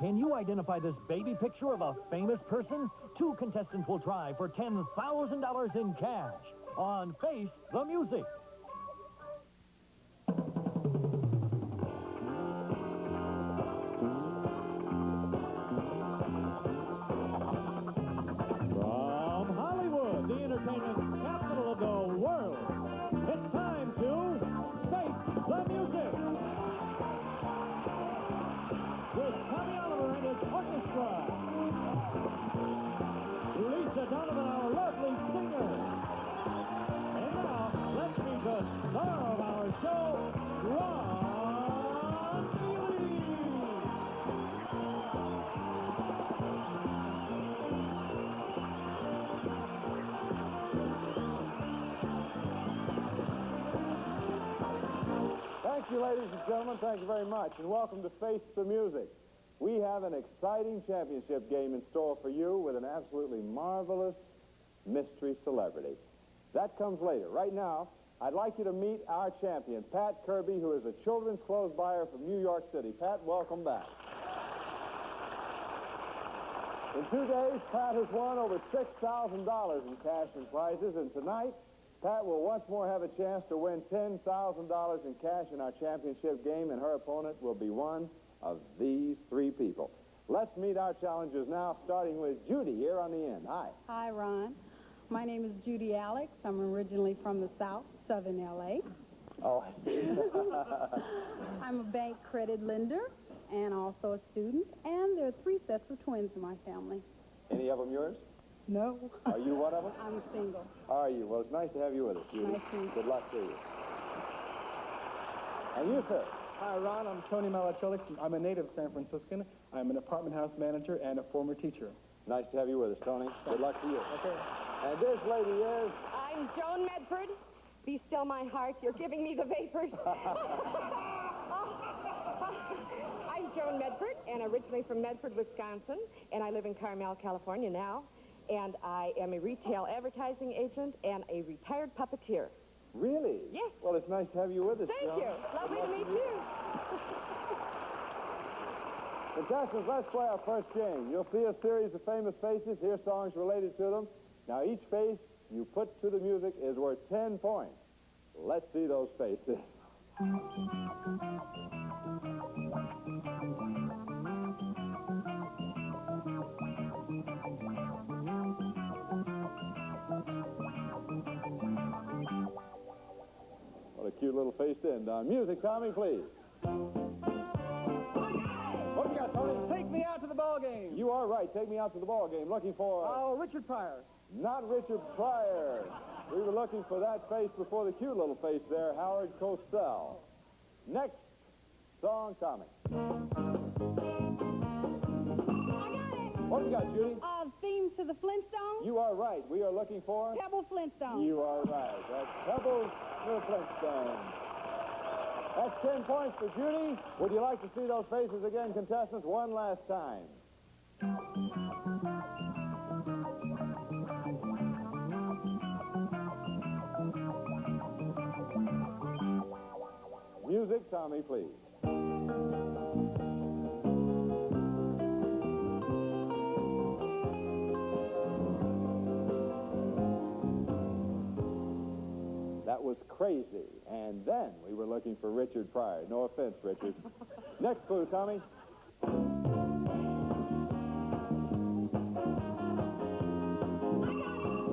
Can you identify this baby picture of a famous person? 2 contestants will try for $10,000 in cash on Face the Music. From Hollywood, the entertainment capital of the world, it's time to Face the Music. With Tommy Oliver and his orchestra. Lisa Donovan, our lovely singer. And now, let's meet the star of our show, Ron Ely. Thank you, ladies and gentlemen. Thank you very much, and welcome to Face the Music. We have an exciting championship game in store for you with an absolutely marvelous mystery celebrity. That comes later. Right now, I'd like you to meet our champion, Pat Kirby, who is a children's clothes buyer from New York City. Pat, welcome back. In 2 days, Pat has won over $6,000 in cash and prizes, and tonight, Pat will once more have a chance to win $10,000 in cash in our championship game, and her opponent will be one of these 3 people. Let's meet our challengers now, starting with Judy here on the end. Hi. Hi, Ron. My name is Judy Alex. I'm originally from the South, Southern L.A. Oh, I see. I'm a bank credit lender and also a student, and there are 3 sets of twins in my family. Any of them yours? No. Are you one of them? I'm single. Are you? Well, it's nice to have you with us, Judy. Nice to meet you. Good luck to you. And you, sir? Hi, Ron. I'm Tony Malacholik. I'm a native San Franciscan. I'm an apartment house manager and a former teacher. Nice to have you with us, Tony. Good luck to you. Okay. And this lady is... I'm Joan Medford. Be still my heart. You're giving me the vapors. I'm Joan Medford, and originally from Medford, Wisconsin, and I live in Carmel, California now. And I am a retail advertising agent and a retired puppeteer. Really? Yes. Well, it's nice to have you with us, Thank Joan. you. Lovely to meet you. Contestants, let's play our first game. You'll see a series of famous faces, hear songs related to them. Now, each face you put to the music is worth 10 points. Let's see those faces. What a cute little face to end on. Music, Tommy, please. What do you got, Tony? Take me out to the ball game. You are right. Take me out to the ball game. Looking for... Oh, Richard Pryor. Not Richard Pryor. We were looking for that face before the cute little face there, Howard Cosell. Next song, Tommy. I got it. What do you got, Judy? Theme to the Flintstones. You are right. We are looking for... Pebble Flintstones. You are right. That's Pebbles the Flintstones. That's 10 points for Judy. Would you like to see those faces again, contestants, one last time? Music, Tommy, please. That was Crazy. And then we were looking for Richard Pryor. No offense, Richard. Next clue, Tommy.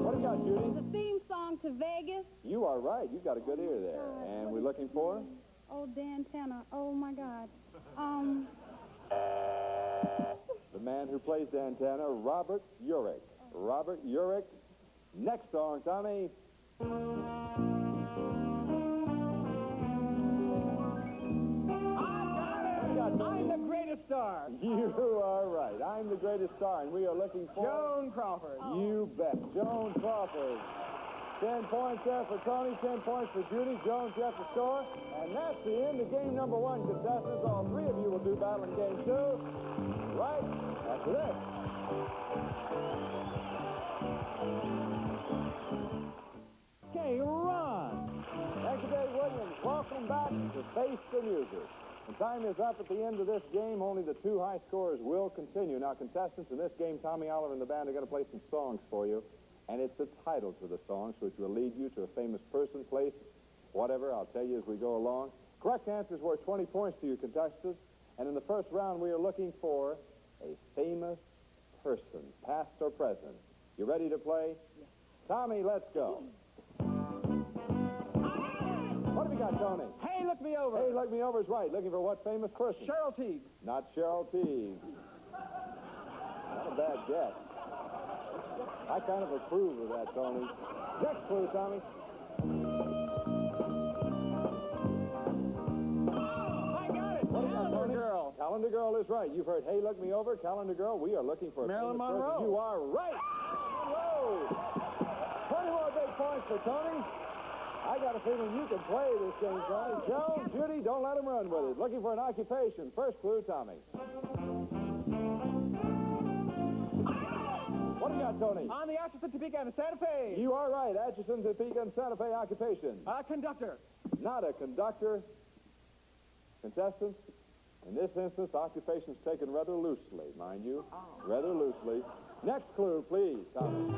What do you got, Judy? The theme song to Vegas. You are right. You got a good ear there. And we're looking for? Oh, Dan Tanner. Oh, my God. The man who plays Dan Tanner, Robert Urich. Robert Urich. Next song, Tommy. I'm the greatest star. You are right. I'm the greatest star, and we are looking for... Joan Crawford. You bet. Joan Crawford. 10 points there for Tony, 10 points for Judy. Jones left the score. And that's the end of game number 1, contestants. All 3 of you will do battle in game 2. Right after this. Okay, Ron. Thank you, Dave Williams. Welcome back to Face the Music. And time is up at the end of this game. Only the two high scorers will continue. Now, contestants, in this game, Tommy Oliver and the band are going to play some songs for you. And it's the titles of the songs which will lead you to a famous person, place, whatever. I'll tell you as we go along. Correct answers worth 20 points to you, contestants. And in the first round, we are looking for a famous person, past or present. You ready to play? Yes. Tommy, let's go. What have you got, Tony? Hey, look me over. Hey, look me over is right. Looking for what famous person? Cheryl Teague. Not Cheryl Teague. Not a bad guess. I kind of approve of that, Tony. Next clue, Tommy. I got it. What do you got, Tony? Girl. Calendar Girl is right. You've heard Hey, Look Me Over, Calendar Girl. We are looking for a Marilyn famous Monroe. person. You are right. Monroe. 20 more big points for Tony. I got a feeling you can play this game, Tony. Joe, Judy, don't let him run with it. Looking for an occupation. First clue, Tommy. What do you got, Tony? On the Atchison, Topeka, and Santa Fe. You are right. Atchison, Topeka, and Santa Fe occupation. Conductor. Not a conductor. Contestants, in this instance, occupation's taken rather loosely, mind you. Rather loosely. Next clue, please, Tommy.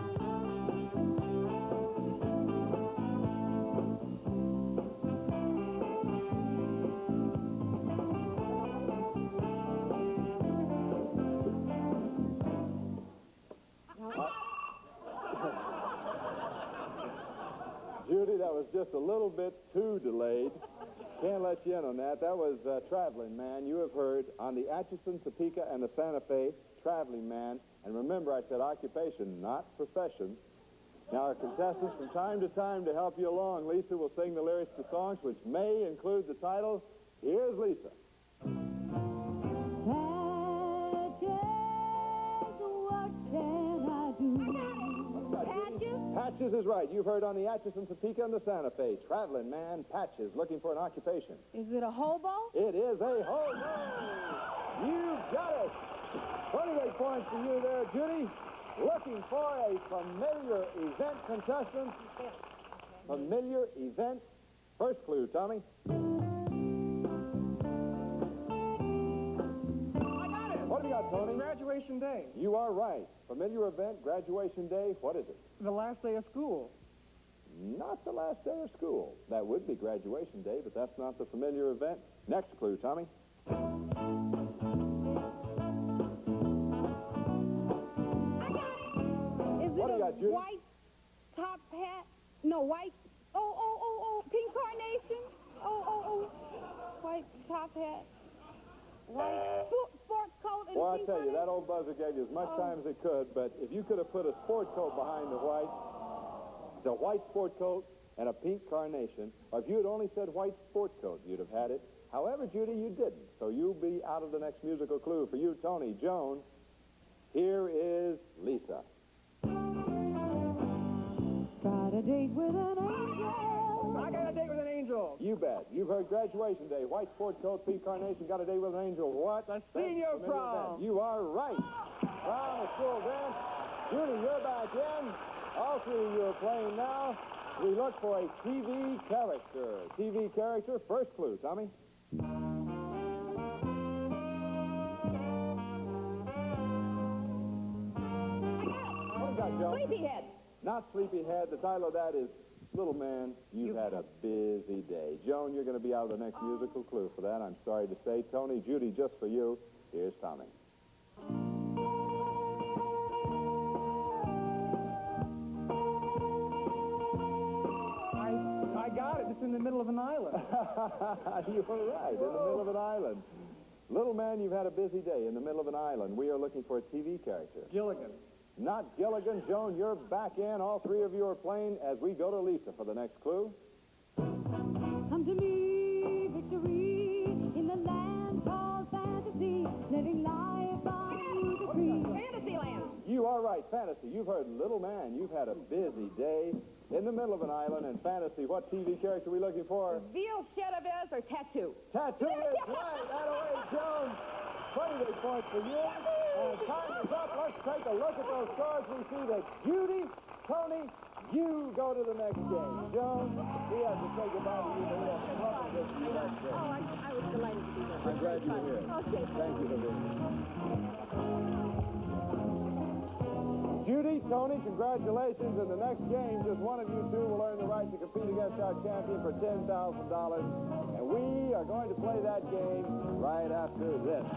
Judy, that was just a little bit too delayed. Can't let you in on that. That was Traveling Man. You have heard on the Atchison, Topeka, and the Santa Fe, Traveling Man. And remember, I said occupation, not profession. Now, our contestants, from time to time, to help you along, Lisa will sing the lyrics to songs which may include the title. Here's Lisa. Patches is right. You've heard on the Atchison, Topeka, and the Santa Fe. Traveling Man, Patches, looking for an occupation. Is it a hobo? It is a hobo. You got it. 28 points for you there, Judy. Looking for a familiar event, contestant. Familiar event. First clue, Tommy. I got it. What have you got, Tony? Graduation day. You are right. Familiar event, graduation day. What is it? The last day of school. Not the last day of school. That would be graduation day, but that's not the familiar event. Next clue, Tommy. I got it. Is What do it you a got, Judy? white top hat? No, white. Oh, pink carnation. Oh. White top hat. White sport coat and Well, I'll pink tell you, carnation. that old buzzer gave you as much time as it could, but if you could have put a sport coat behind the white, it's a white sport coat and a pink carnation, or if you had only said white sport coat, you'd have had it. However, Judy, you didn't, so you'll be out of the next musical clue. For you, Tony, Joan, here is Lisa. Got a date with an angel. I got a date with an angel. You bet. You've heard graduation day, white sport coat, pink carnation, got a date with an angel. What? The senior Familiar prom. event. You are right. Prom, a school dance. Judy, you're back in. All three of you are playing now. We look for a TV character. TV character, first clue, Tommy. What have you got, Joe? Sleepyhead. Not Sleepyhead. The title of that is Little Man, You've Had a Busy Day. Joan, you're going to be out of the next musical clue for that, I'm sorry to say. Tony, Judy, just for you, here's Tommy. I got it. It's in the middle of an island. You were right, in the middle of an island. Little Man, You've Had a Busy Day, in the middle of an island. We are looking for a TV character. Gilligan. Not Gilligan. Joan, you're back in. All three of you are playing as we go to Lisa for the next clue. Come to me, victory, in the land called fantasy, living life on you decree. Fantasyland. You are right, fantasy. You've heard Little Man, You've Had a Busy Day, in the middle of an island, and fantasy. What TV character are we looking for? Veal Chavez or Tattoo. Tattoo is right. That away, Joan. 28 points for you. And time is up. Let's take a look at those scores. We see that Judy, Tony, You go to the next game. Joan, we have to say goodbye to you, but we have to welcome you to the next game. I was delighted to be here. I'm glad you were here. Okay. Thank you for being here. Judy, Tony, congratulations. In the next game, just one of you two will earn the right to compete against our champion for $10,000. And we are going to play that game right after this.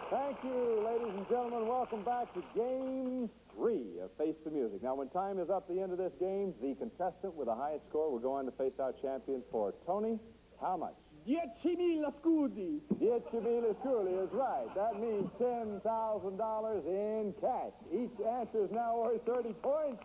Thank you, ladies and gentlemen. Welcome back to Game 3 of Face the Music. Now, when time is up at the end of this game, the contestant with the highest score will go on to face our champion for Tony. How much? 10.000 scudi. 10.000 scudi is right. That means $10,000 in cash. Each answer is now worth 30 points.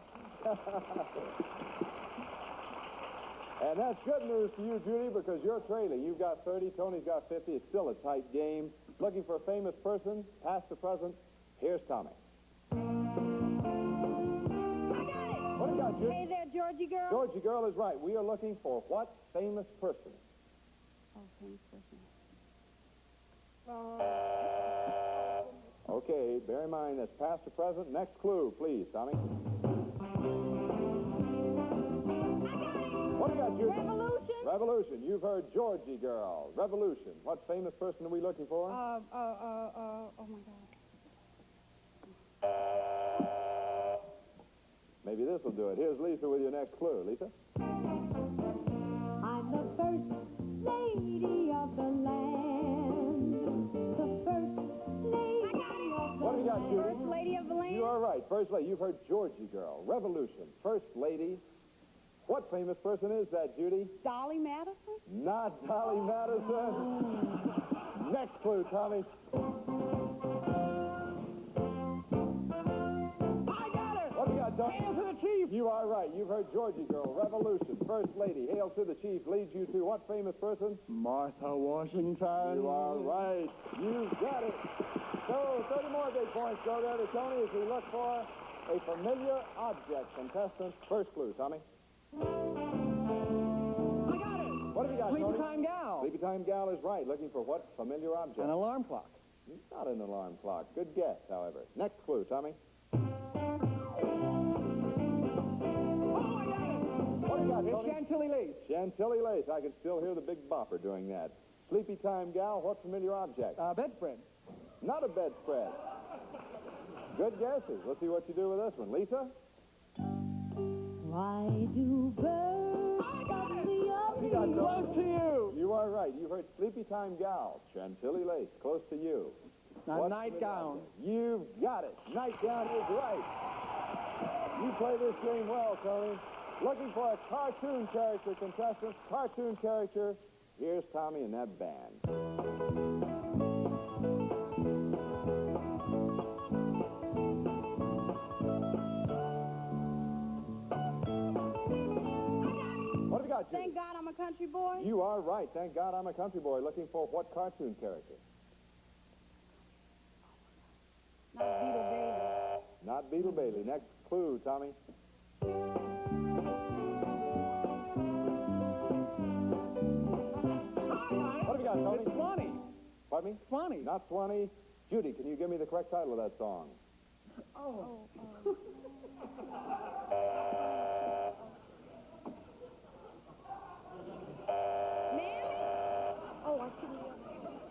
And that's good news to you, Judy, because you're trailing. You've got 30, Tony's got 50. It's still a tight game. Looking for a famous person, past or present, here's Tommy. I got it. What do you got, Judy? Hey there, Georgie girl. Georgie girl is right. We are looking for what famous person? Oh, famous person. Okay, bear in mind that's past or present. Next clue, please, Tommy. What do you got, Judy? Revolution. Revolution. You've heard Georgie girl. Revolution. What famous person are we looking for? Oh my God. Maybe this will do it. Here's Lisa with your next clue. Lisa? I'm the first lady of the land. The first lady of the What have you got, Judy? First lady of the land. You are right. First lady. You've heard Georgie girl. Revolution. First lady. What famous person is that, Judy? Dolly Madison. Not Dolly Madison. Next clue, Tommy. I got it. What do you got, Tommy? Hail to the chief. You are right. You've heard Georgie girl. Revolution. First lady. Hail to the chief. Leads you to what famous person? Martha Washington. You are right. You got it. So 30 more big points go there to Tony as we look for a familiar object. Contestant. First clue, Tommy. I got it. What have you got, Sleepy Tony? time gal. Sleepy time gal is right. Looking for what familiar object? An alarm clock. Not an alarm clock. Good guess, however. Next clue, Tommy. Oh, I got it. What do you got, It's Tony? Chantilly lace. Chantilly lace. I can still hear the big bopper doing that. Sleepy time gal, what familiar object? Bedspread. Not a bedspread. Good guesses. Let's see what you do with this one. Lisa? Why do birds suddenly You got Close to you. You are right. You heard sleepy time gal. Chantilly lace. Close to you. A What nightgown. You've got it. Nightgown is right. You play this game well, Tony. Looking for a cartoon character, contestants. Cartoon character. Here's Tommy and that band. What have you got, Judy? Thank God I'm a country boy. You are right. Thank God I'm a country boy. Looking for what cartoon character? Not Beetle Baby. Not Beetle Bailey. Next clue, Tommy. What have you got, Tony? It's Swanee. Pardon me? Swanee. Not Swanee. Judy, can you give me the correct title of that song? Mammy? Oh, I shouldn't have.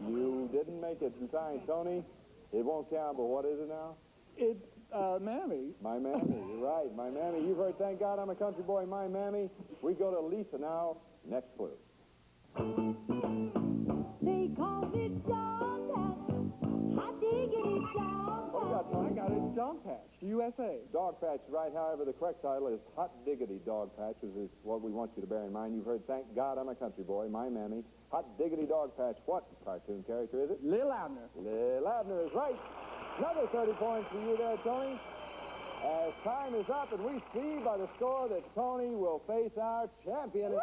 You didn't make it in time, Tony. It won't count, but what is it now? It's Mammy. My Mammy. You're right. My Mammy. You've heard Thank God I'm a Country Boy, My Mammy. We go to Lisa now. Next clue. They called it dog patch. Hot diggity dog What do you got, I Tony? got it. Dog Patch. USA. Dog Patch, right. However, the correct title is Hot Diggity Dog Patch, which is what we want you to bear in mind. You've heard Thank God I'm a Country Boy, My Mammy. Hot Diggity Dog Patch. What cartoon character is it? Lil Abner. Lil Abner is right. Another 30 points for you there, Tony. As time is up, and we see by the score that Tony will face our champion.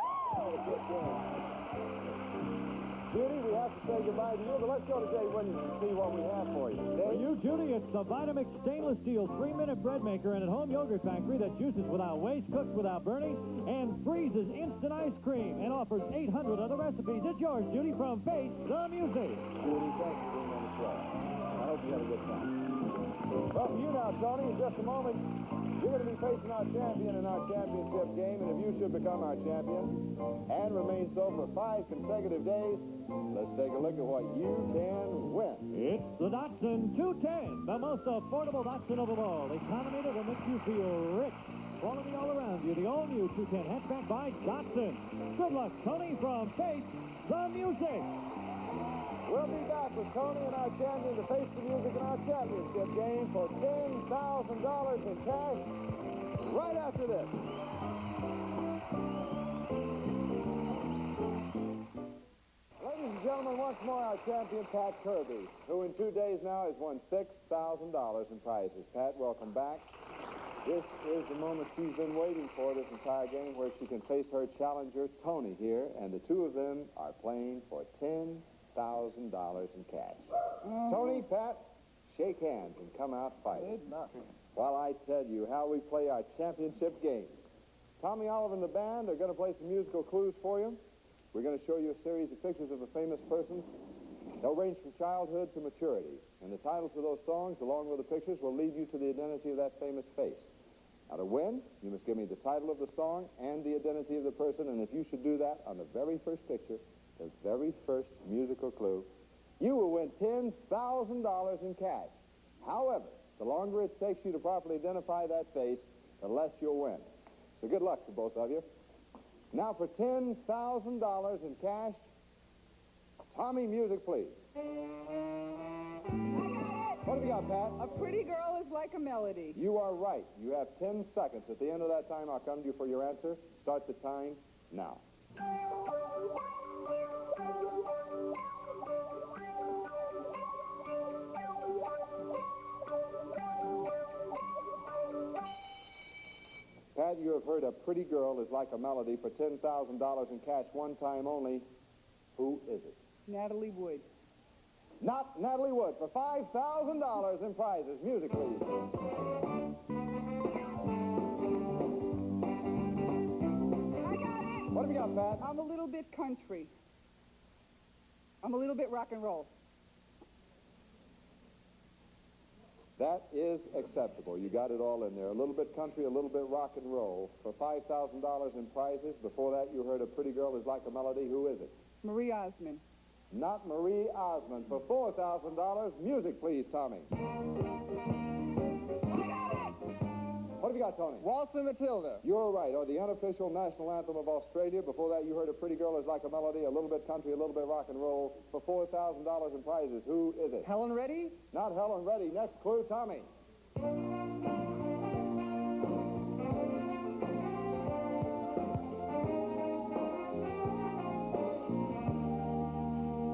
Judy, we have to say goodbye to you, but let's go to Dave Williams and see what we have for you. For Dave? you, Judy, it's the Vitamix stainless steel 3-minute bread maker and at-home yogurt factory that juices without waste, cooks without burning, and freezes instant ice cream and offers 800 other recipes. It's yours, Judy, from Face the Music. Judy, thanks for being on the show. I hope you had a good time. Well, for you now, Tony, in just a moment, you're going to be facing our champion in our championship game, and if you should become our champion and remain so for 5 consecutive days, let's take a look at what you can win. It's the Datsun 210, the most affordable Datsun of them all. Economy that will make you feel rich. Quality all around you. The all-new 210 hatchback by Datsun. Good luck, Tony, from Face the Music. We'll be back with Tony and our champion to face the music in our championship game for $10,000 in cash right after this. Ladies and gentlemen, once more our champion, Pat Kirby, who in 2 days now has won $6,000 in prizes. Pat, welcome back. This is the moment she's been waiting for this entire game, where she can face her challenger, Tony, here, and the two of them are playing for $10,000 in cash. Tony, Pat, shake hands and come out fighting. While I tell you how we play our championship game. Tommy Oliver and the band are going to play some musical clues for you. We're going to show you a series of pictures of a famous person. They'll range from childhood to maturity. And the titles of those songs, along with the pictures, will lead you to the identity of that famous face. Now, to win, you must give me the title of the song and the identity of the person, and if you should do that on the very first picture, the very first musical clue, you will win $10,000 in cash. However, the longer it takes you to properly identify that face, the less you'll win. So good luck to both of you. Now for $10,000 in cash, Tommy, music, please. What have you got, Pat? A pretty girl is like a melody. You are right. You have 10 seconds. At the end of that time, I'll come to you for your answer. Start the time now. Pat, you have heard A Pretty Girl is Like a Melody for $10,000 in cash one time only. Who is it? Natalie Wood. Not Natalie Wood for $5,000 in prizes. Music, please. I got it. What have you got, Pat? I'm a little bit country. I'm a little bit rock and roll. That is acceptable. You got it all in there. A little bit country, a little bit rock and roll. For $5,000 in prizes. Before that, you heard A Pretty Girl is Like a Melody. Who is it? Marie Osmond. Not Marie Osmond. For $4,000. Music, please, Tommy. I got it. What have you got, Tony? Waltz and Matilda. You're right. Or the unofficial national anthem of Australia. Before that, you heard A Pretty Girl is Like a Melody, a little bit country, a little bit rock and roll. For $4,000 in prizes. Who is it? Helen Reddy. Not Helen Reddy. Next clue, Tommy.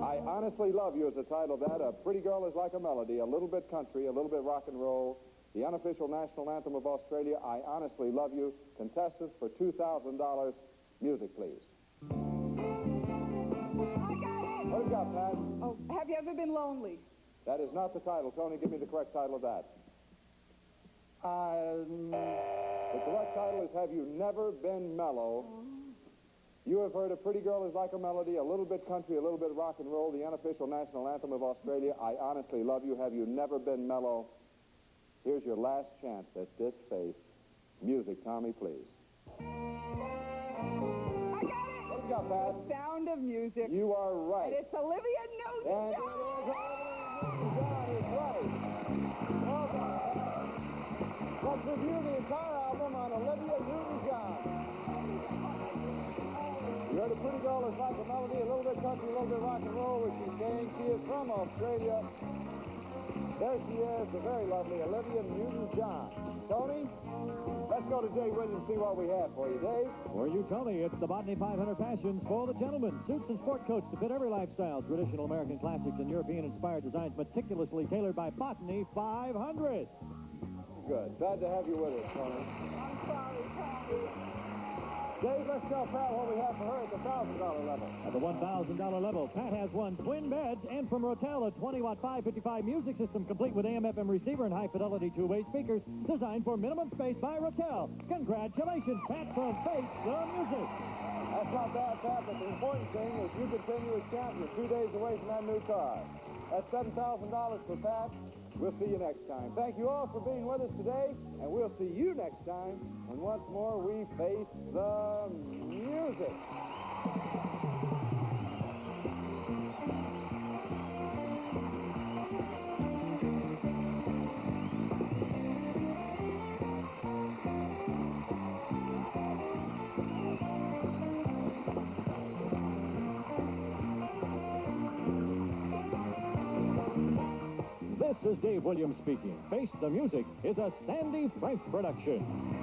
I Honestly Love You is the title of that. A Pretty Girl is Like a Melody, a little bit country, a little bit rock and roll. The unofficial national anthem of Australia, I Honestly Love You. Contestants for $2,000. Music, please. I got it. What have you got, Pat? Oh, have you ever been lonely? That is not the title. Tony, give me the correct title of that. The correct title is Have You Never Been Mellow? You have heard A Pretty Girl is Like a Melody, a little bit country, a little bit rock and roll, the unofficial national anthem of Australia, I Honestly Love You. Have you never been mellow? Here's your last chance at this face. Music, Tommy, please. I got it. What have you got, Pat? Sound of Music. You are right. And it's Olivia And it is Newton-John. Olivia Newton-John is right. Well done. Let's review the entire album on Olivia Newton-John. You heard A Pretty Girl is Like a Melody, a little bit country, a little bit rock and roll, which she's saying. She is from Australia. There she is, the very lovely Olivia Newton-John. Tony, let's go to Dave Williams and see what we have for you. Dave? For you, Tony, it's the Botany 500 Fashions for the gentlemen. Suits and sport coats to fit every lifestyle. Traditional American classics and European-inspired designs meticulously tailored by Botany 500. Good. Glad to have you with us, Tony. I'm sorry, Tommy. Dave, let's tell Pat what we have for her at the $1,000 level. At the $1,000 level, Pat has won twin beds and from Rotel a 20-watt 555 music system complete with AM/FM receiver and high-fidelity two-way speakers designed for minimum space by Rotel. Congratulations, Pat, from Face the Music. That's not bad, Pat, but the important thing is you continue as champion 2 days away from that new car. That's $7,000 for Pat. We'll see you next time. Thank you all for being with us today, and we'll see you next time when once more we face the music. This is Dave Williams speaking. Face the Music is a Sandy Frank production.